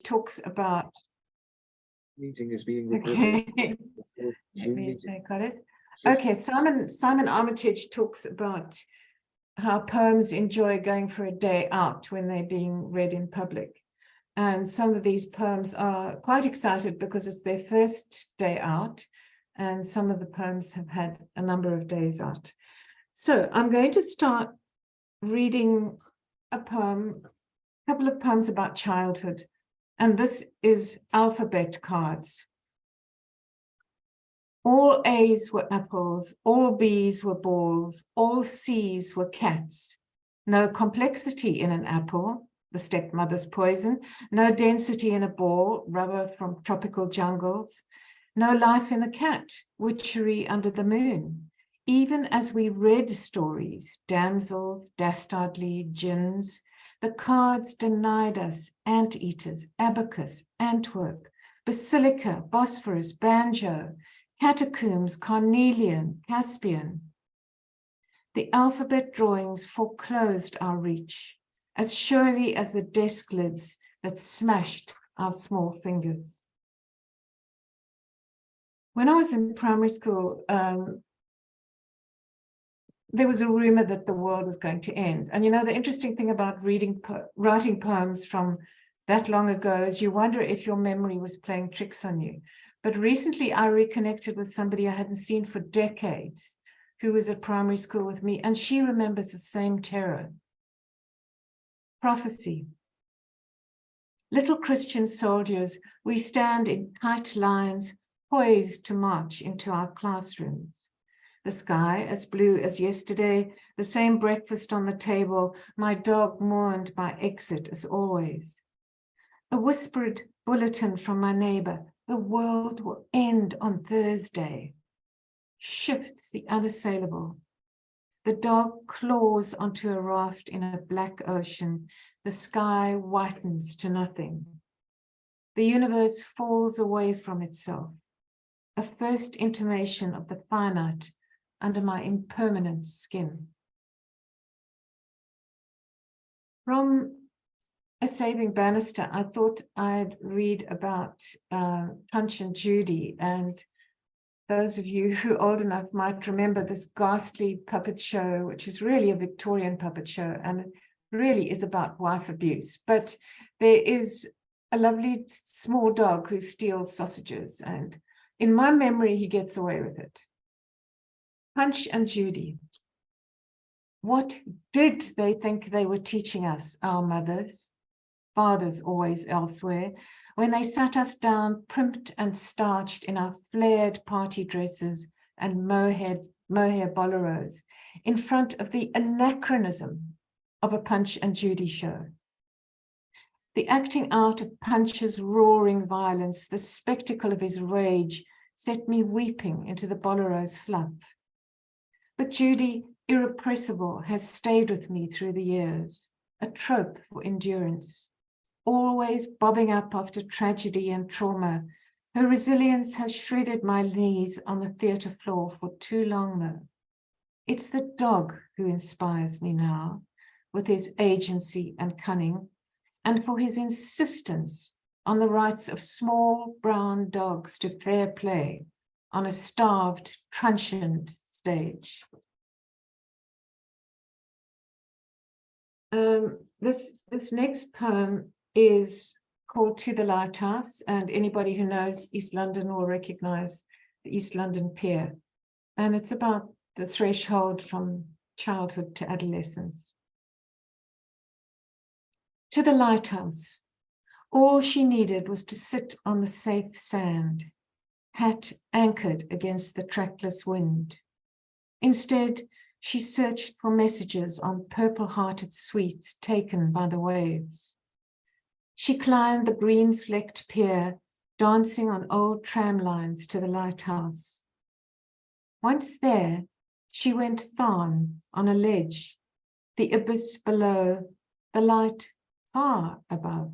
talks about. Meeting is being recorded. Okay. Let me say, got it. Okay, Simon Armitage talks about how poems enjoy going for a day out when they're being read in public. And some of these poems are quite excited because it's their first day out, and some of the poems have had a number of days out. So I'm going to start reading a couple of poems about childhood, and this is alphabet cards. All A's were apples, all B's were balls, all C's were cats. No complexity in an apple, the stepmother's poison, no density in a ball, rubber from tropical jungles, no life in a cat, witchery under the moon. Even as we read stories, damsels, dastardly, gins, the cards denied us anteaters, abacus, Antwerp, basilica, Bosphorus, banjo, catacombs, carnelian, Caspian. The alphabet drawings foreclosed our reach, as surely as the desk lids that smashed our small fingers. When I was in primary school, there was a rumor that the world was going to end. And you know, the interesting thing about writing poems from that long ago is you wonder if your memory was playing tricks on you. But recently I reconnected with somebody I hadn't seen for decades, who was at primary school with me, and she remembers the same terror. Prophecy. Little Christian soldiers, we stand in tight lines, poised to march into our classrooms. The sky as blue as yesterday, the same breakfast on the table, my dog mourned my exit as always. A whispered bulletin from my neighbor, the world will end on Thursday, shifts the unassailable. The dog claws onto a raft in a black ocean. The sky whitens to nothing. The universe falls away from itself. A first intimation of the finite under my impermanent skin. From A Saving Bannister, I thought I'd read about Punch and Judy, and those of you who are old enough might remember this ghastly puppet show, which is really a Victorian puppet show, and it really is about wife abuse. But there is a lovely small dog who steals sausages, and in my memory, he gets away with it. Punch and Judy. What did they think they were teaching us, our mothers, fathers always elsewhere, when they sat us down primped and starched in our flared party dresses and mohair boleros in front of the anachronism of a Punch and Judy show? The acting out of Punch's roaring violence, the spectacle of his rage, set me weeping into the bolero's fluff. But Judy, irrepressible, has stayed with me through the years, a trope for endurance. Always bobbing up after tragedy and trauma, her resilience has shredded my knees on the theatre floor for too long though. It's the dog who inspires me now, with his agency and cunning, and for his insistence on the rights of small brown dogs to fair play on a starved, truncheoned stage. This next poem is called To the Lighthouse, and anybody who knows East London will recognize the East London Pier. And it's about the threshold from childhood to adolescence. To the lighthouse. All she needed was to sit on the safe sand, hat anchored against the trackless wind. Instead, she searched for messages on purple-hearted sweets taken by the waves. She climbed the green-flecked pier, dancing on old tram lines to the lighthouse. Once there, she went thorn on a ledge, the abyss below, the light far above.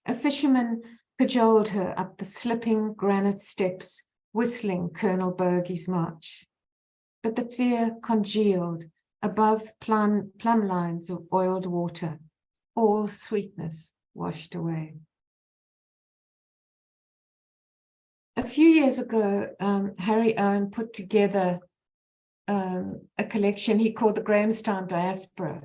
A fisherman cajoled her up the slipping granite steps, whistling Colonel Bogey's march. But the fear congealed above plumb lines of oiled water, all sweetness washed away. a few years ago, Harry Owen put together a collection he called the Grahamstown Diaspora,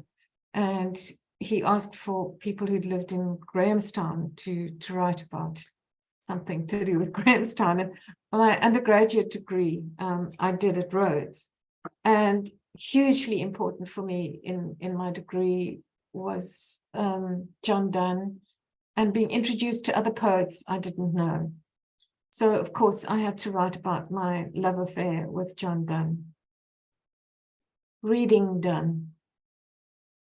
and he asked for people who'd lived in Grahamstown to write about something to do with Grahamstown. And my undergraduate degree, I did at Rhodes, and hugely important for me in my degree was John Donne, and being introduced to other poets I didn't know. So, of course, I had to write about my love affair with John Donne. Reading Donne.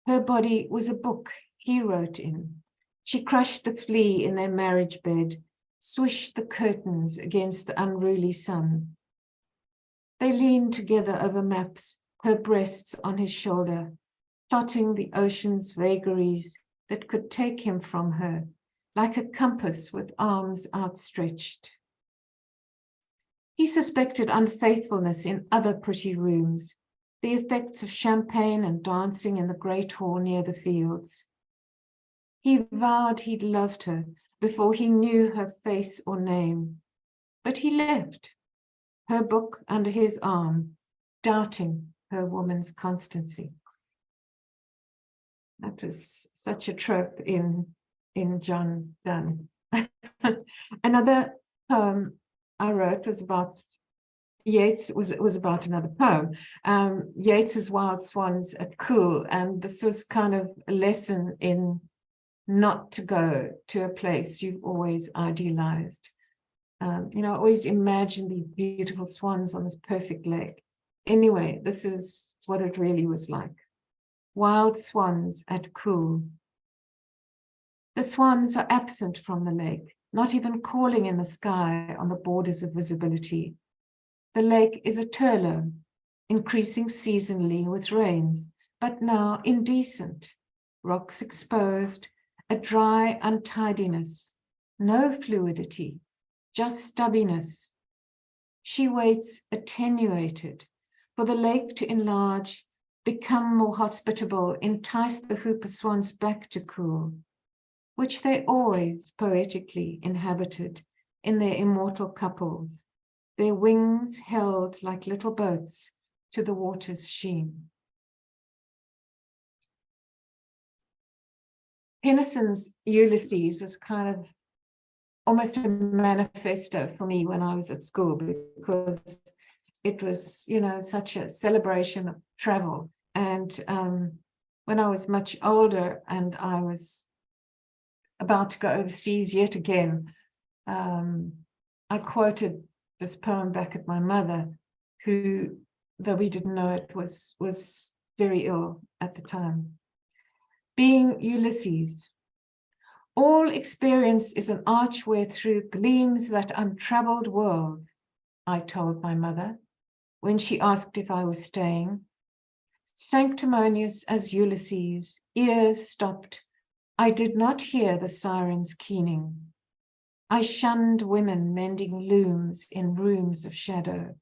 Her body was a book he wrote in. She crushed the flea in their marriage bed, swished the curtains against the unruly sun. They leaned together over maps, her breasts on his shoulder, plotting the ocean's vagaries that could take him from her, like a compass with arms outstretched. He suspected unfaithfulness in other pretty rooms, the effects of champagne and dancing in the great hall near the fields. He vowed he'd loved her before he knew her face or name, but he left, her book under his arm, doubting her woman's constancy. That was such a trope in John Donne. Another poem I wrote was about Yeats. Was about another poem. Yeats's Wild Swans at Cool, and this was kind of a lesson in not to go to a place you've always idealized. You know, I always imagine these beautiful swans on this perfect lake. Anyway, this is what it really was like. Wild swans at Cool. The swans are absent from the lake, not even calling in the sky on the borders of visibility. The lake is a turlough, increasing seasonally with rains, but now indecent. Rocks exposed, a dry untidiness, no fluidity, just stubbiness. She waits attenuated for the lake to enlarge, become more hospitable, entice the hooper swans back to Cool, which they always poetically inhabited in their immortal couples, their wings held like little boats to the water's sheen. Tennyson's Ulysses was kind of almost a manifesto for me when I was at school, because it was, you know, such a celebration of travel. And when I was much older and I was about to go overseas yet again, I quoted this poem back at my mother, who, though we didn't know it, was very ill at the time. Being Ulysses, all experience is an arch wherethrough gleams that untroubled world, I told my mother when she asked if I was staying. Sanctimonious as Ulysses, ears stopped, I did not hear the sirens keening. I shunned women mending looms in rooms of shadow,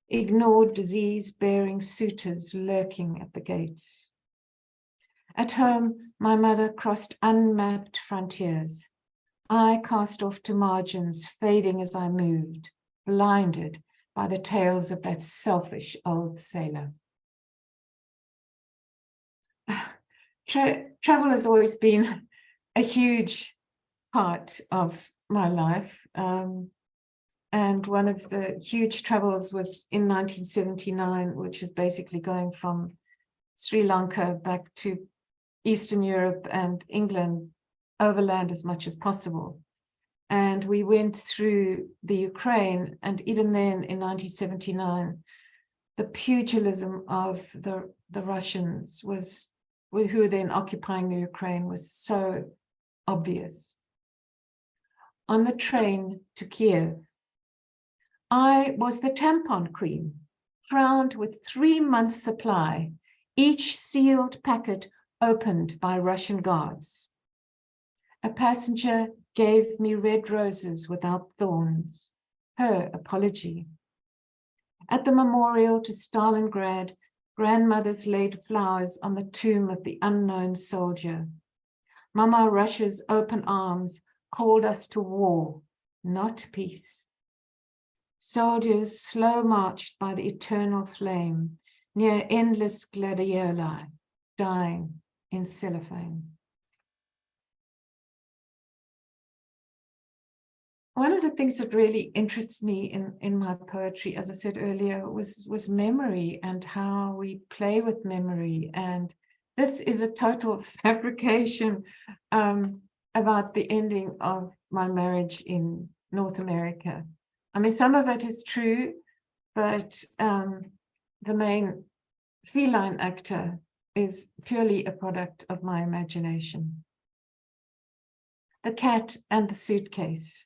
ignored disease-bearing suitors lurking at the gates. At home, my mother crossed unmapped frontiers. I cast off to margins, fading as I moved, blinded by the tales of that selfish old sailor. Travel has always been a huge part of my life. And one of the huge travels was in 1979, which is basically going from Sri Lanka back to Eastern Europe and England, overland as much as possible. And we went through the Ukraine, and even then in 1979, the pugilism of the Russians who were then occupying the Ukraine was so obvious. On the train to Kiev, I was the tampon queen, crowned with 3 months' supply, each sealed packet opened by Russian guards. A passenger gave me red roses without thorns, her apology. At the memorial to Stalingrad, grandmothers laid flowers on the tomb of the unknown soldier. Mama Russia's open arms called us to war, not peace. soldiers slow marched by the eternal flame, near endless gladioli, dying in cellophane. One of the things that really interests me in my poetry, as I said earlier, was memory and how we play with memory. And this is a total fabrication about the ending of my marriage in North America. I mean, some of it is true, but the main feline actor is purely a product of my imagination. The cat and the suitcase.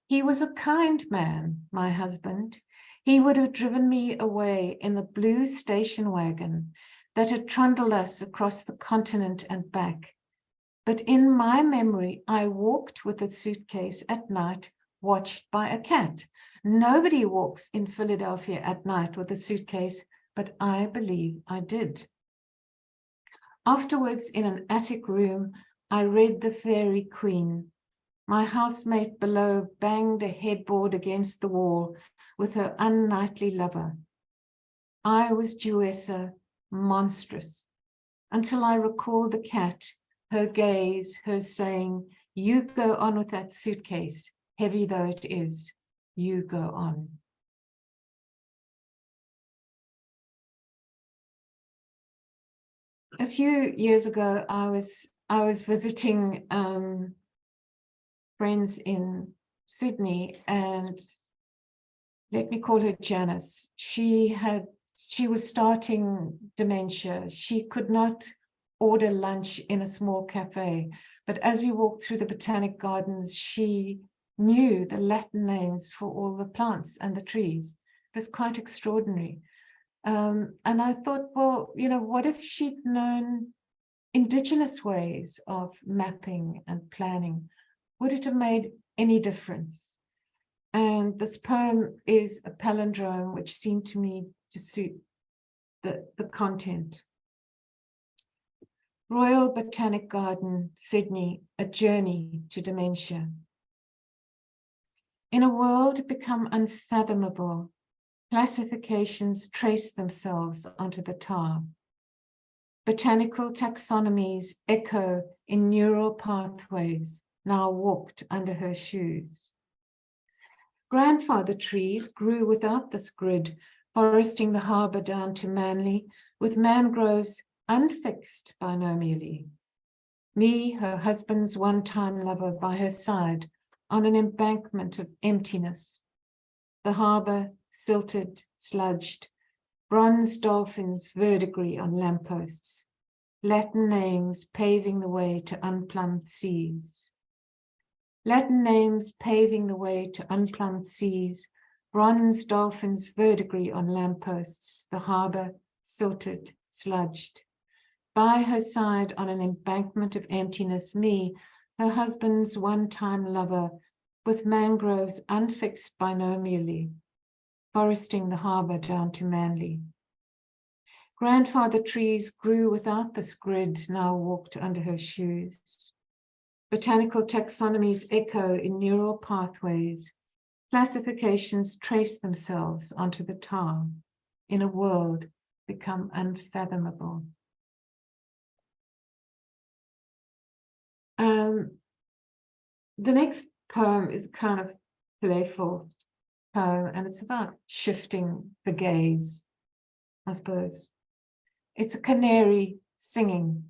He was a kind man, my husband. He would have driven me away in the blue station wagon that had trundled us across the continent and back. But in my memory, I walked with a suitcase at night, watched by a cat. Nobody walks in Philadelphia at night with a suitcase, but I believe I did. Afterwards, in an attic room, I read The Fairy Queen. My housemate below banged a headboard against the wall with her unknightly lover. I was Jewessa, monstrous, until I recalled the cat, her gaze, her saying, "You go on with that suitcase, heavy though it is, you go on." A few years ago, I was visiting friends in Sydney, and let me call her Janice. She was starting dementia. She could not order lunch in a small cafe, but as we walked through the botanic gardens, she knew the Latin names for all the plants and the trees. It was quite extraordinary. And I thought, well, you know, what if she'd known indigenous ways of mapping and planning? Would it have made any difference? And this poem is a palindrome, which seemed to me to suit the content. Royal Botanic Garden, Sydney, a journey to dementia. In a world become unfathomable, classifications trace themselves onto the tar. Botanical taxonomies echo in neural pathways, now walked under her shoes. Grandfather trees grew without this grid, foresting the harbour down to Manly, with mangroves unfixed binomially. Me, her husband's one-time lover, by her side, on an embankment of emptiness. The harbour silted, sludged, bronze dolphins verdigris on lampposts, Latin names paving the way to unplumbed seas. Latin names paving the way to unplumbed seas, bronze dolphins verdigris on lampposts, the harbour silted, sludged. By her side on an embankment of emptiness, me, her husband's one-time lover, with mangroves unfixed binomially, foresting the harbour down to Manly. Grandfather trees grew without this grid, now walked under her shoes. Botanical taxonomies echo in neural pathways. Classifications trace themselves onto the tar. In a world become unfathomable. The next poem is kind of playful poem, and it's about shifting the gaze, I suppose. It's a canary singing.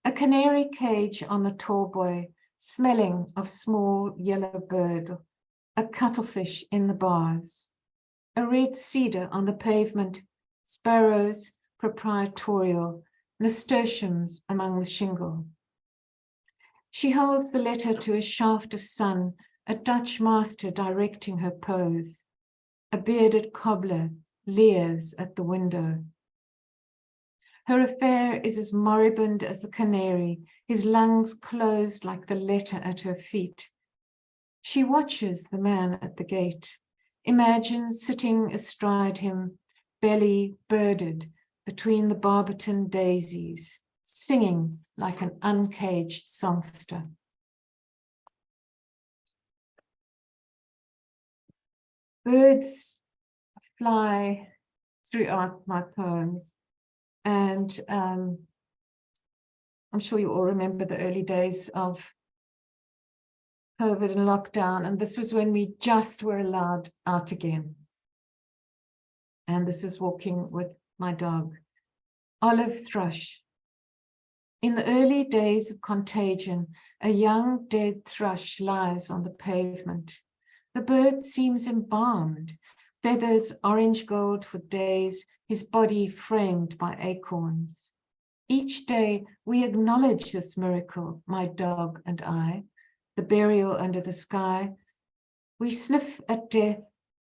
A canary cage on the tall boy, smelling of small yellow bird, a cuttlefish in the bars, a red cedar on the pavement, sparrows proprietorial, nasturtiums among the shingle. She holds the letter to a shaft of sun, a Dutch master directing her pose. A bearded cobbler leers at the window. Her affair is as moribund as the canary, his lungs closed like the letter at her feet. She watches the man at the gate, imagines sitting astride him, belly birded between the Barberton daisies, singing like an uncaged songster. birds fly throughout my poems. And I'm sure you all remember the early days of COVID and lockdown. And this was when we just were allowed out again. And this is walking with my dog, olive thrush. In the early days of contagion, a young dead thrush lies on the pavement. The bird seems embalmed, feathers orange gold for days, his body framed by acorns. Each day we acknowledge this miracle, my dog and I, the burial under the sky. We sniff at death,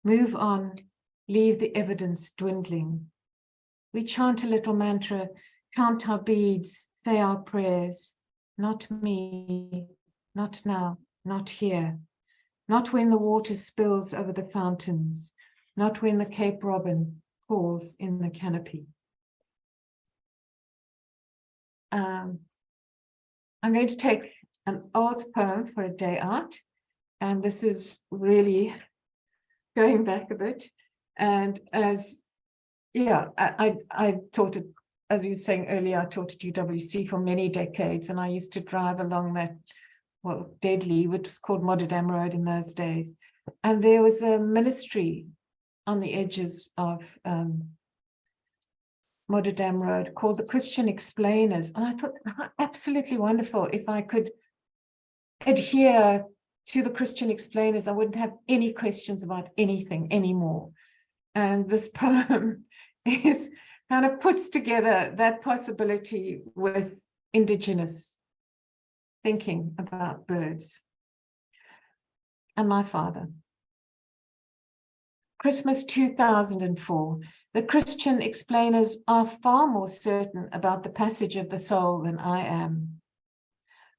move on, leave the evidence dwindling. We chant a little mantra, count our beads, say our prayers. Not me, not now, not here. Not when the water spills over the fountains, not when the Cape Robin calls in the canopy. I'm going to take an old poem for a day out, and this is really going back a bit. And as, yeah, I taught it, as you were saying earlier, I taught at UWC for many decades, and I used to drive along that, well, Deadly, which was called Modderdam Road in those days. And there was a ministry on the edges of Modderdam Road called the Christian Explainers. And I thought, absolutely wonderful. If I could adhere to the Christian Explainers, I wouldn't have any questions about anything anymore. And this poem is kind of puts together that possibility with Indigenous thinking about birds. And my father. Christmas 2004. The Christian explainers are far more certain about the passage of the soul than I am.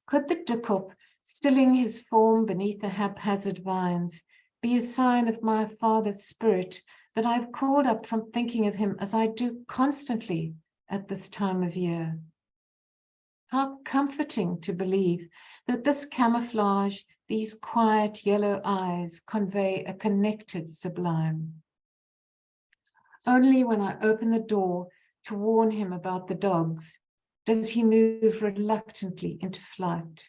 Could the Dikop, stilling his form beneath the haphazard vines, be a sign of my father's spirit that I've called up from thinking of him as I do constantly at this time of year? How comforting to believe that this camouflage, these quiet yellow eyes convey a connected sublime. Only when I open the door to warn him about the dogs does he move reluctantly into flight.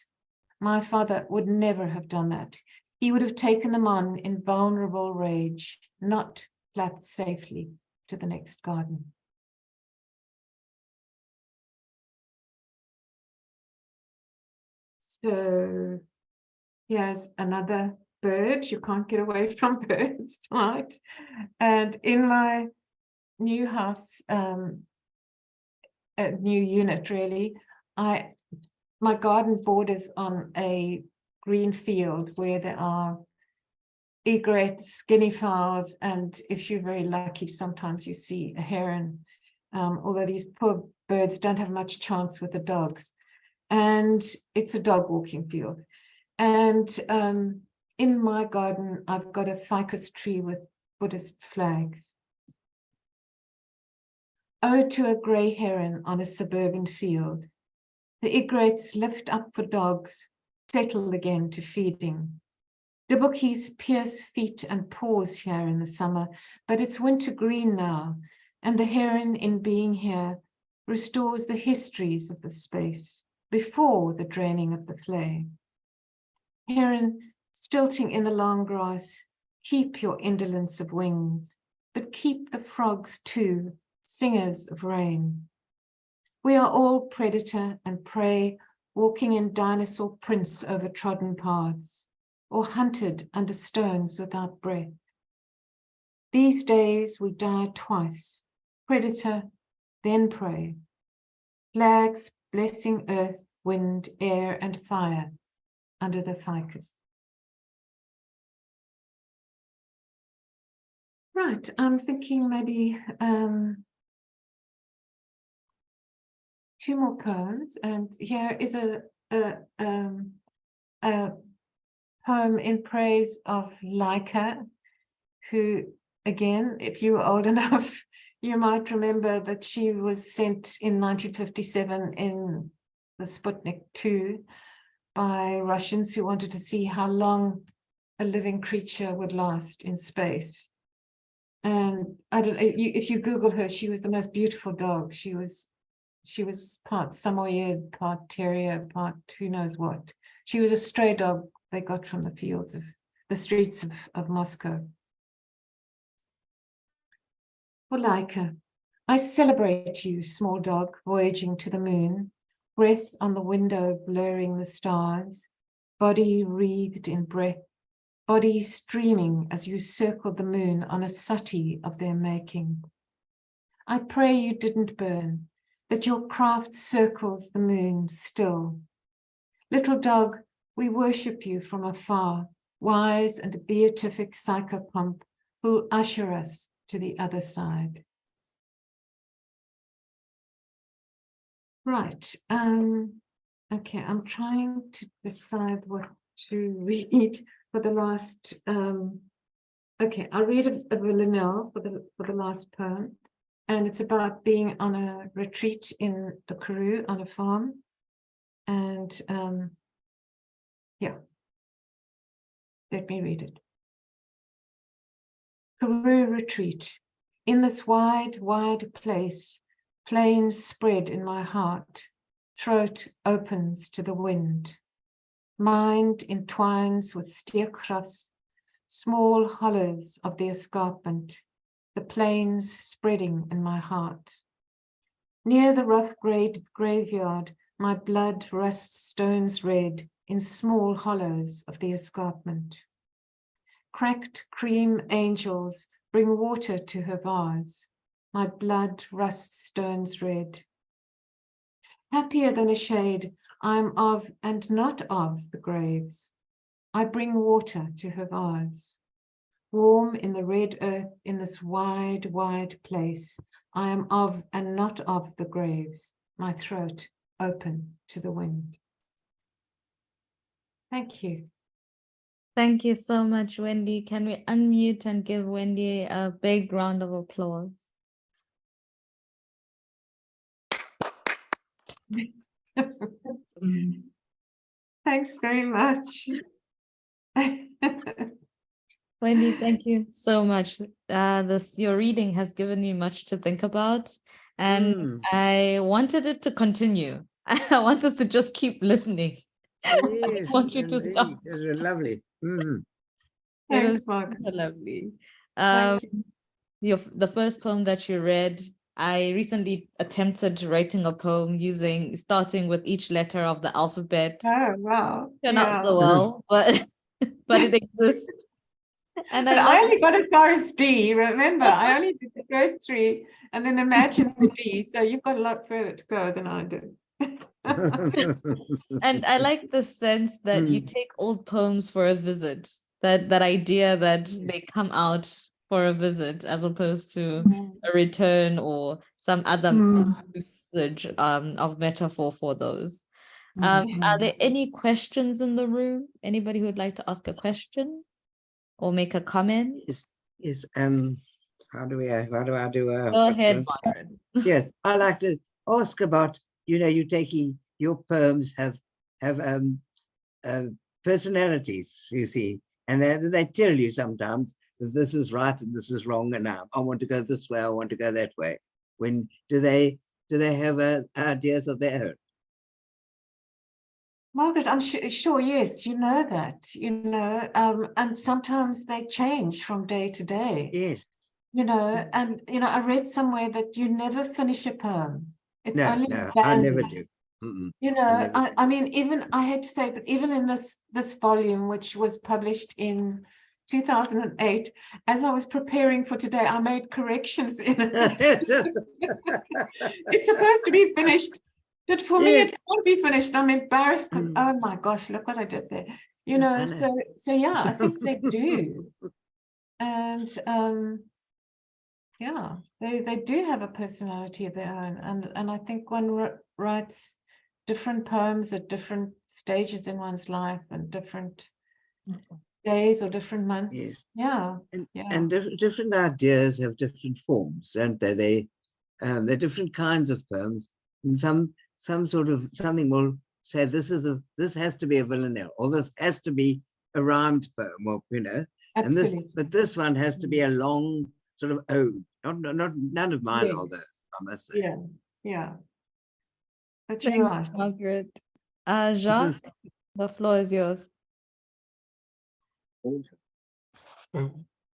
My father would never have done that. He would have taken them on in vulnerable rage, not flapped safely to the next garden. So here's another bird. You can't get away from birds, right? And in my new house, a new unit really, my garden borders on a green field where there are egrets, guinea fowls, and if you're very lucky, sometimes you see a heron, although these poor birds don't have much chance with the dogs. And it's a dog walking field. And in my garden, I've got a ficus tree with Buddhist flags. Oh, to a grey heron on a suburban field. The egrets lift up for dogs, settle again to feeding. Dibukis pierce feet and paws here in the summer, but it's winter green now, and the heron in being here restores the histories of the space before the draining of the flay. Heron, stilting in the long grass, keep your indolence of wings, but keep the frogs too, singers of rain. We are all predator and prey, walking in dinosaur prints over trodden paths, or hunted under stones without breath. These days we die twice, predator, then prey. Flags blessing earth, wind, air, and fire under the ficus. Right, I'm thinking maybe two more poems, and here is a poem in praise of Laika, who, again, if you were old enough, you might remember that she was sent in 1957 in the Sputnik 2 by Russians who wanted to see how long a living creature would last in space. And I don't know, if you Google her, she was the most beautiful dog. She was part Samoyed, part terrier, part who knows what. She was a stray dog they got from the streets of Moscow. For Laika, I celebrate you, small dog, voyaging to the moon, breath on the window blurring the stars, body wreathed in breath, body streaming as you circled the moon on a sati of their making. I pray you didn't burn, that your craft circles the moon still. Little dog, we worship you from afar, wise and beatific psychopomp who'll usher us to the other side. Right. Okay, I'm trying to decide what to read for the last. Okay, I'll read a villanelle for the last poem, and it's about being on a retreat in the Karoo on a farm, and yeah, let me read it. Karoo retreat. In this wide, wide place, plains spread in my heart, throat opens to the wind. Mind entwines with steerkras, small hollows of the escarpment, the plains spreading in my heart. Near the rough graveyard, my blood rusts stones red in small hollows of the escarpment. Cracked cream angels bring water to her vase. My blood rusts stones red. Happier than a shade, I am of and not of the graves. I bring water to her vase. Warm in the red earth in this wide, wide place, I am of and not of the graves, my throat open to the wind. Thank you. Thank you so much, Wendy. Can we unmute and give Wendy a big round of applause? Thanks very much. Wendy, thank you so much. Your reading has given me much to think about, and I wanted it to continue. I wanted to just keep listening. Yes, I want you to stop. it was lovely. It Thanks, was Mark. lovely. Thank you. The first poem that you read, I recently attempted writing a poem starting with each letter of the alphabet. Oh, wow. Turned out so well, but it exists. And but I only got as far as D, remember? I only did the first three and then imagine the D. So you've got a lot further to go than I do. And I like the sense that you take old poems for a visit, that idea that they come out for a visit as opposed to a return or some other usage of metaphor for those. Are there any questions in the room? Anybody who would like to ask a question or make a comment? Yes. How do I do a Go ahead, Byron. Yes, I like to ask about, you taking your poems have personalities, you see, and they tell you sometimes that this is right and this is wrong, and I want to go this way, I want to go that way. When do they have ideas of their own? Margaret, I'm sure, yes, you know that, and sometimes they change from day to day. Yes. And, I read somewhere that you never finish a poem. It's only I never do. I mean, even, I hate to say it, but even in this volume, which was published in 2008, as I was preparing for today, I made corrections in it. It's supposed to be finished. But for me, it won't be finished. I'm embarrassed because, oh my gosh, look what I did there. So yeah, I think they do. And yeah, they do have a personality of their own. And I think one writes different poems at different stages in one's life and different days or different months. Yes. Yeah. And different ideas have different forms, don't they? They're different kinds of poems. And some sort of something will say this has to be a villanelle, or this has to be a rhymed poem, or and this, Absolutely. but this one has to be a long sort of ode. Not none of mine are Yes. those, I must say. Yeah, yeah. But you're Thank right. you, Margaret. Jacques, the floor is yours.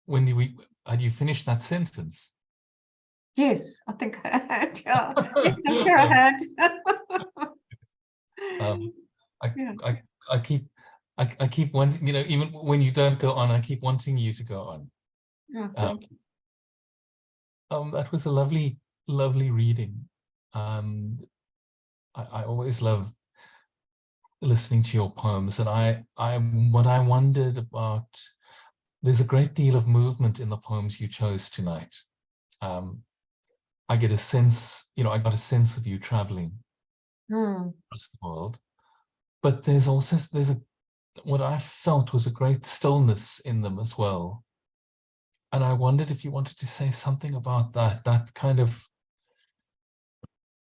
Wendy, had you finished that sentence? Yes, I think I had. Yeah. Yes, I'm sure I had. Yeah. I keep wanting, even when you don't go on, I keep wanting you to go on. Oh, thank you. That was a lovely, lovely reading. I always love listening to your poems, and what I wondered about, there's a great deal of movement in the poems you chose tonight. I get a sense, I got a sense of you traveling across the world, but there's what I felt was a great stillness in them as well. And I wondered if you wanted to say something about that kind of,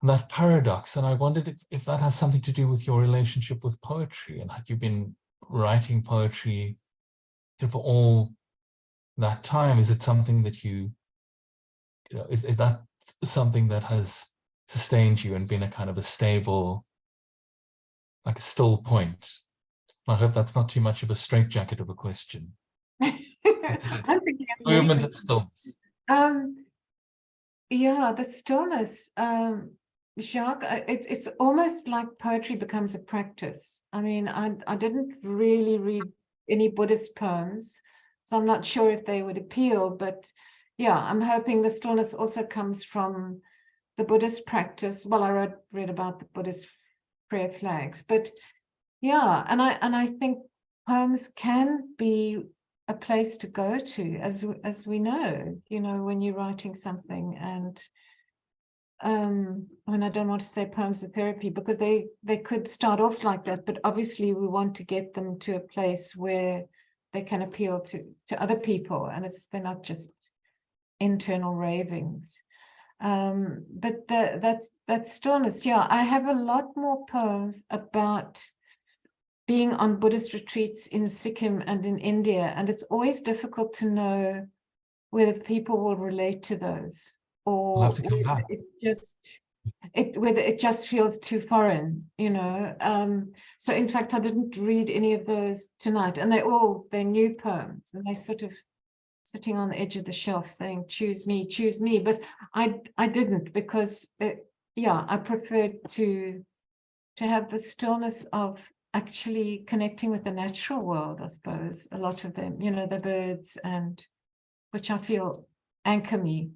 that paradox. And I wondered if that has something to do with your relationship with poetry, and had you been writing poetry for all that time? Is it something that is that something that has sustained you and been a kind of a stable, like a still point? I hope that's not too much of a straitjacket of a question. I'm thinking it's Movement and stillness. Yeah, the stillness. Jacques, it's almost like poetry becomes a practice. I mean, I didn't really read any Buddhist poems, so I'm not sure if they would appeal, but yeah, I'm hoping the stillness also comes from the Buddhist practice. Well, I read about the Buddhist prayer flags, but yeah, and I think poems can be a place to go to, as we know, when you're writing something. And I mean, I don't want to say poems are therapy, because they could start off like that, but obviously we want to get them to a place where they can appeal to other people, and they're not just internal ravings. But that stillness, yeah, I have a lot more poems about being on Buddhist retreats in Sikkim and in India, and it's always difficult to know whether people will relate to those, or We'll have to come back. whether it just feels too foreign, So in fact, I didn't read any of those tonight, and they're new poems, and they sort of sitting on the edge of the shelf saying, choose me, but I didn't, because I preferred to have the stillness of actually connecting with the natural world, I suppose. A lot of them, the birds, and which I feel anchor me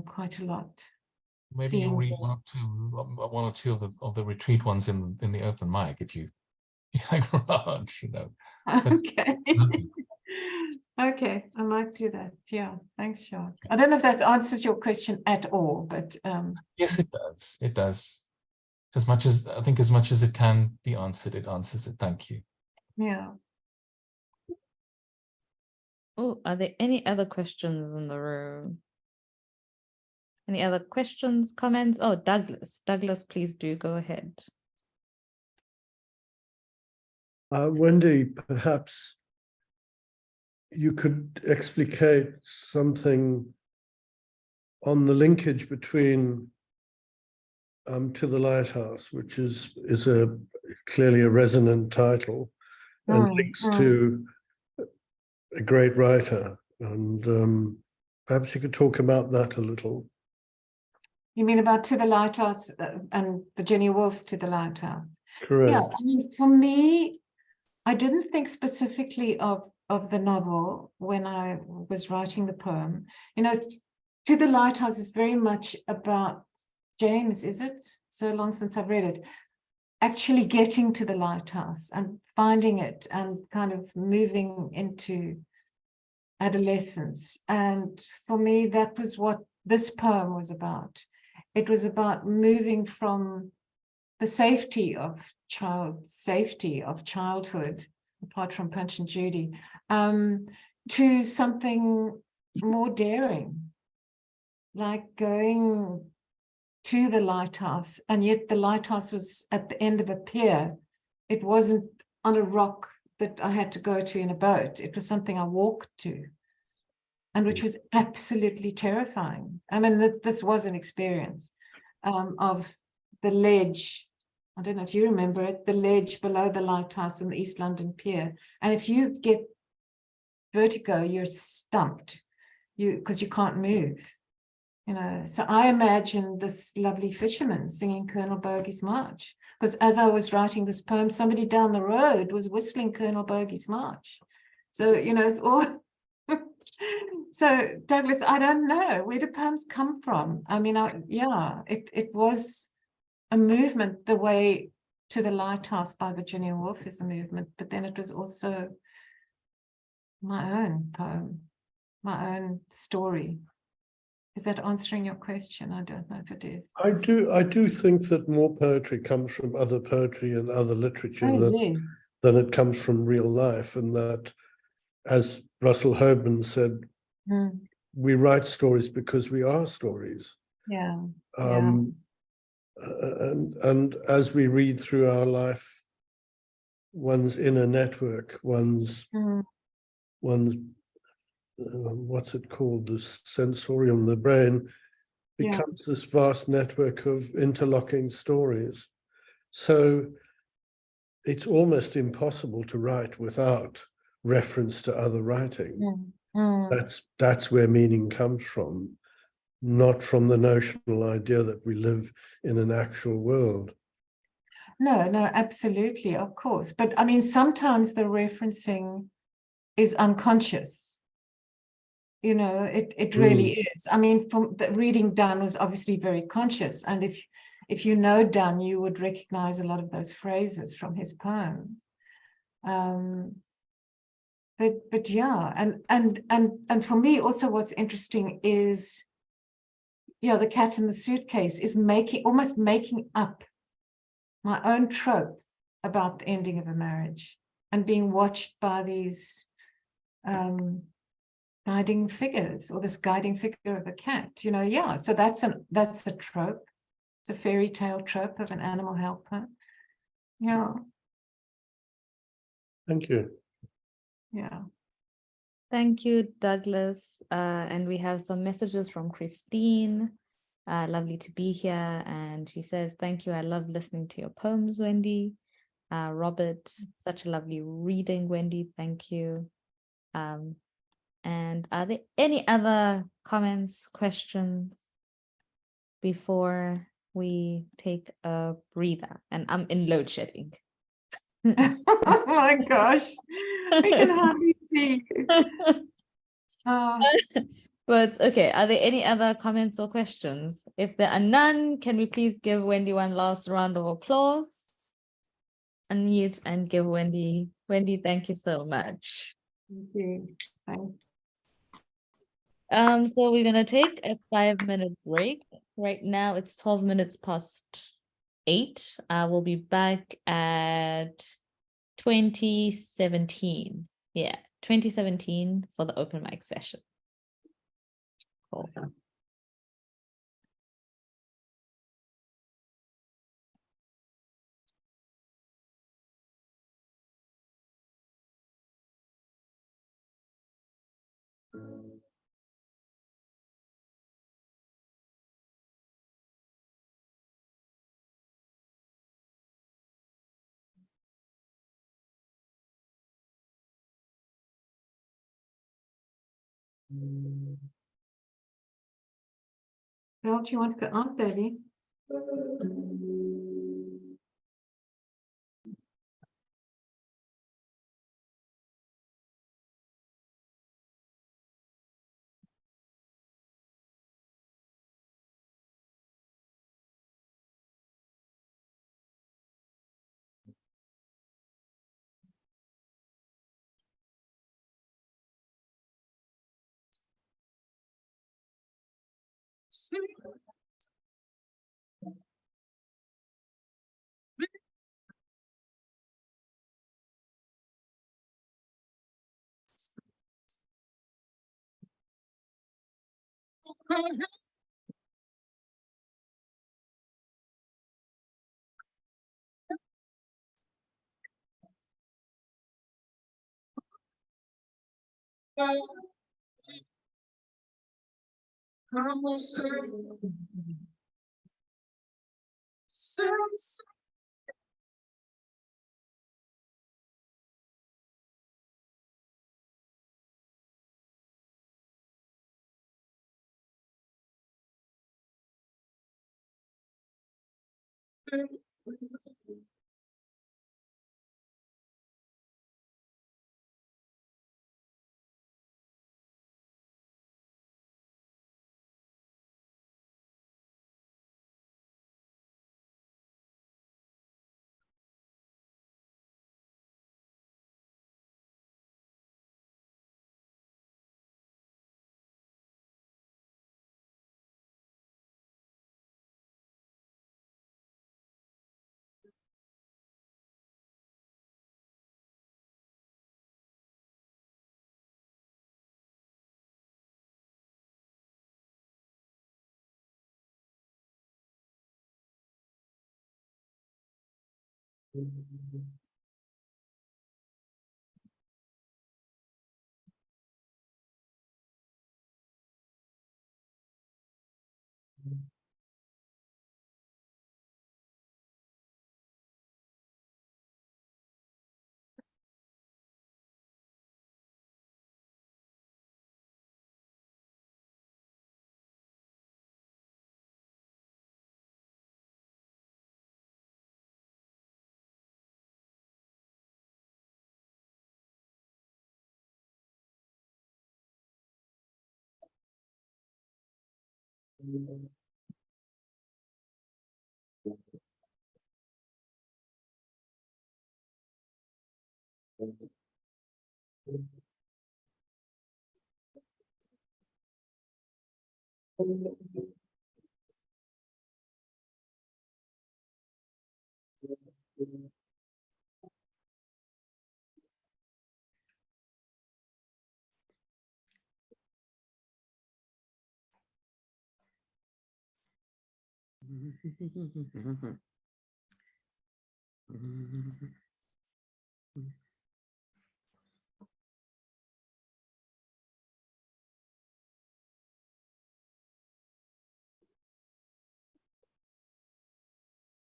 quite a lot. Maybe you'll read one or two of the retreat ones in the open mic, if you hang around, Okay. Okay, I might do that. Yeah, thanks, Sean. I don't know if that answers your question at all, but yes, it does. It does. As much as it can be answered, it answers it. Thank you. yeah. Oh, are there any other questions in the room? Any other questions, comments? Oh, Douglas. Douglas, please do go ahead. Wendy, perhaps you could explicate something on the linkage between To the Lighthouse, which is clearly a resonant title, and links to a great writer. And perhaps you could talk about that a little. You mean about To the Lighthouse and Virginia Woolf's To the Lighthouse? Correct. Yeah, I mean, for me, I didn't think specifically of the novel when I was writing the poem. To the Lighthouse is very much about James, is it? So long since I've read it. Actually getting to the lighthouse and finding it, and kind of moving into adolescence. And for me, that was what this poem was about. It was about moving from the safety of childhood, apart from Punch and Judy, to something more daring, like going to the lighthouse. And yet the lighthouse was at the end of a pier. It wasn't on a rock that I had to go to in a boat. It was something I walked to, and which was absolutely terrifying. I mean, this was an experience of the ledge. I don't know if you remember it, the ledge below the lighthouse in the East London Pier. And if you get vertigo, you're stumped, because you can't move. You know, so I imagine this lovely fisherman singing Colonel Bogey's March, because as I was writing this poem, somebody down the road was whistling Colonel Bogey's March. So, you know, it's all. So, Douglas, I don't know, where do poems come from? I mean, yeah, it was a movement. The way to the lighthouse by Virginia Woolf is a movement, but then it was also my own poem, my own story. Is that answering your question? I don't know if it is. I do think that more poetry comes from other poetry and other literature than it comes from real life, and that, as Russell Hoban said, we write stories because we are stories. Yeah. And as we read through our life, one's inner network, one's what's it called, the sensorium, the brain, becomes this vast network of interlocking stories. So it's almost impossible to write without reference to other writing. That's where meaning comes from, not from the notional idea that we live in an actual world. No, absolutely, of course. But I mean, sometimes the referencing is unconscious. You know, it really is. I mean, from the reading Donne was obviously very conscious. And if you know Donne, you would recognize a lot of those phrases from his poems. But yeah, and for me also what's interesting is, The Cat in the Suitcase is almost making up my own trope about the ending of a marriage and being watched by these guiding figures, or this guiding figure of a cat, so that's a trope. It's a fairy tale trope of an animal helper. Thank you. Thank you, Douglas. And we have some messages from Christine. Lovely to be here. And she says, thank you. I love listening to your poems, Wendy. Robert, such a lovely reading, Wendy. Thank you. And are there any other comments, questions before we take a breather? And I'm in load shedding. Oh my gosh, I can hardly see you. But okay, are there any other comments or questions? If there are none, can we please give Wendy one last round of applause? Unmute and give Wendy. Wendy, thank you so much. Thank you. Thanks. So we're gonna take a 5-minute break. Right now it's 12 minutes past 8. We'll be back at 2017. Yeah, 2017 for the open mic session. Cool. Well, do you want to go on, baby?